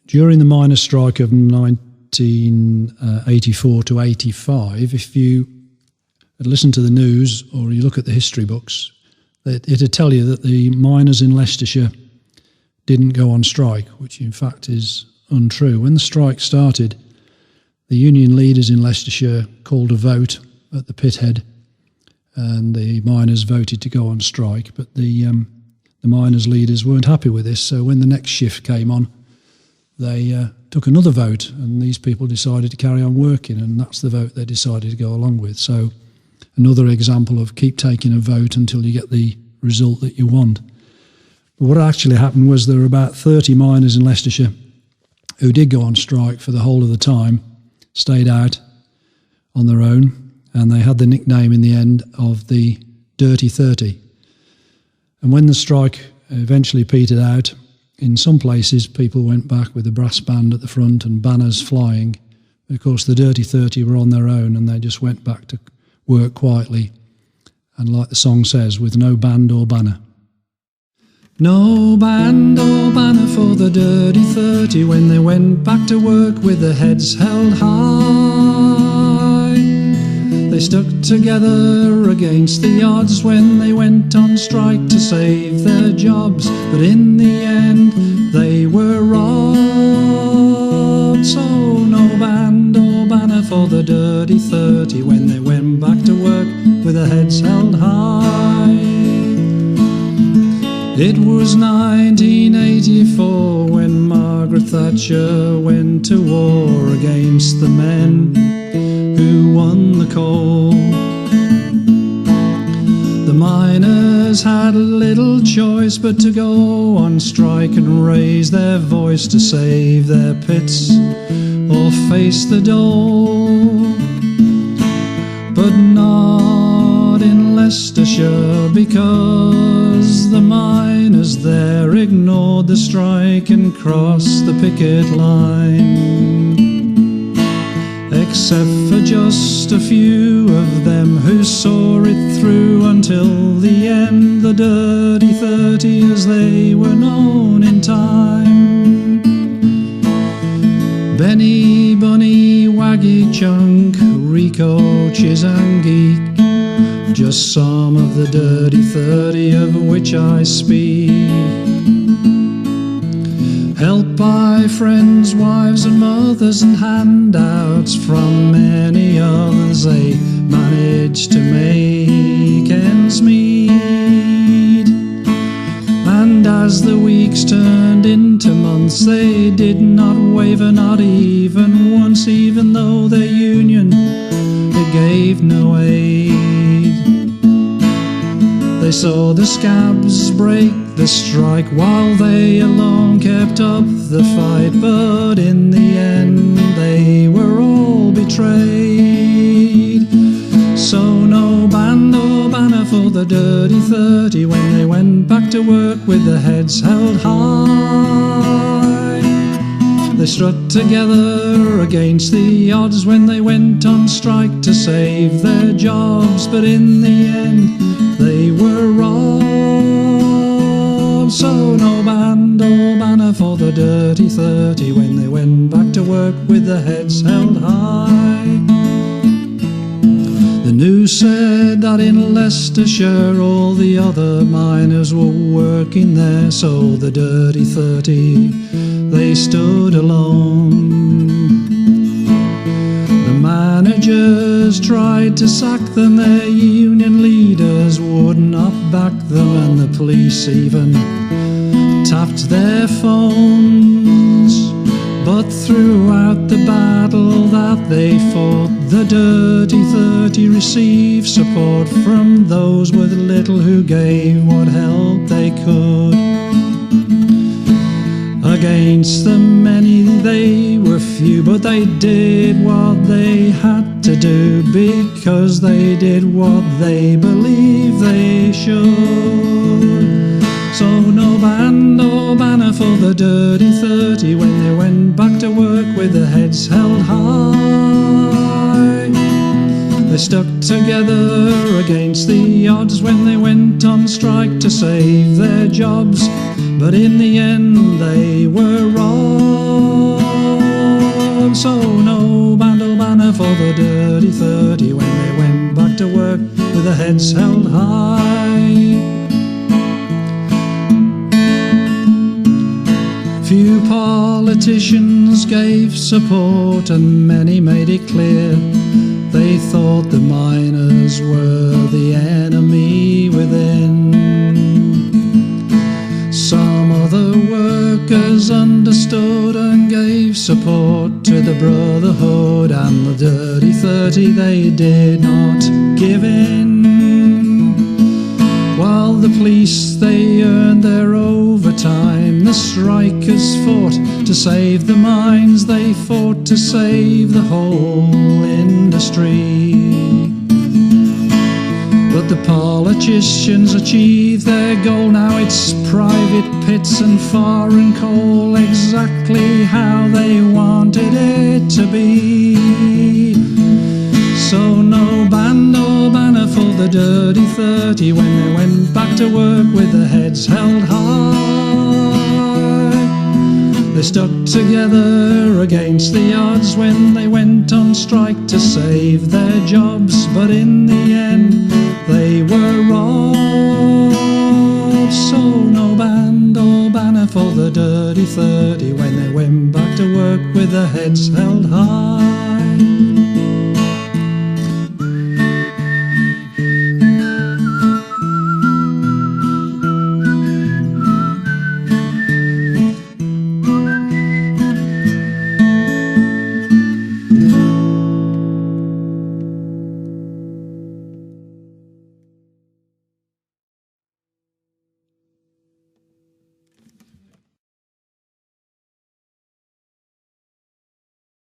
during the miners' strike of 1984 to 85, if you listen to the news or you look at the history books, it'll tell you that the miners in Leicestershire didn't go on strike, which in fact is untrue. When the strike started, the union leaders in Leicestershire called a vote at the pit head, and the miners voted to go on strike, but the miners' leaders weren't happy with this, so when the next shift came on, they took another vote, and these people decided to carry on working, and that's the vote they decided to go along with. So another example of keep taking a vote until you get the result that you want. But what actually happened was there were about 30 miners in Leicestershire who did go on strike for the whole of the time, stayed out on their own, and they had the nickname in the end of the Dirty 30. And when the strike eventually petered out, in some places people went back with a brass band at the front and banners flying. Of course, the Dirty 30 were on their own, and they just went back to work quietly, and like the song says, with no band or banner. No band or banner for the Dirty 30 when they went back to work with their heads held high. They stuck together against the odds when they went on strike to save their jobs, but in the end they were robbed. So no band or banner for the Dirty 30 when they went back to work with their heads held high. It was 1984 when Margaret Thatcher went to war against the men who won the coal. The miners had little choice but to go on strike and raise their voice to save their pits or face the dole. But not in Leicestershire, because the miners there ignored the strike and crossed the picket line. Except for just a few of them who saw it through until the end, the Dirty 30 as they were known in time. Benny, Bunny, Waggy, Chunk, Rico, Chizangeek, just some of the Dirty 30 of which I speak. Helped by friends, wives and mothers and handouts from many others, they managed to make ends meet. And as the weeks turned into months, they did not waver, not even once, even though their union, it gave no aid. They saw the scabs break the strike while they alone kept up the fight, but in the end they were all betrayed. So no band or banner for the Dirty 30 when they went back to work with their heads held high. They struck together against the odds when they went on strike to save their jobs, but in the end they were robbed. So no band or banner for the Dirty 30 when they went back to work with their heads held high. The news said that in Leicestershire all the other miners were working there, so the Dirty 30, they stood alone. The managers tried to sack them, their union leaders would not back them, and the police even tapped their phones. But throughout the battle that they fought, the Dirty 30 received support from those with little who gave what help they could. Against the many they were few, but they did what they had to do, because they did what they believed they should. So no band or banner for the Dirty 30 when they went back to work with their heads held high. They stuck together against the odds when they went on strike to save their jobs, but in the end they were robbed. heads held high. Few politicians gave support, and many made it clear they thought the miners were the enemy within. Some of the workers understood and gave support to the Brotherhood, and the Dirty 30, they did not give in. While the police, they earned their overtime, the strikers fought to save the mines, they fought to save the whole industry. But the politicians achieved their goal, now it's private pits and foreign coal, exactly how they wanted it to be. So no band or banner for the Dirty 30 when they went back to work with their heads held high. They stuck together against the odds when they went on strike to save their jobs, but in the end they were robbed. So no band or banner for the Dirty 30 when they went back to work with their heads held high.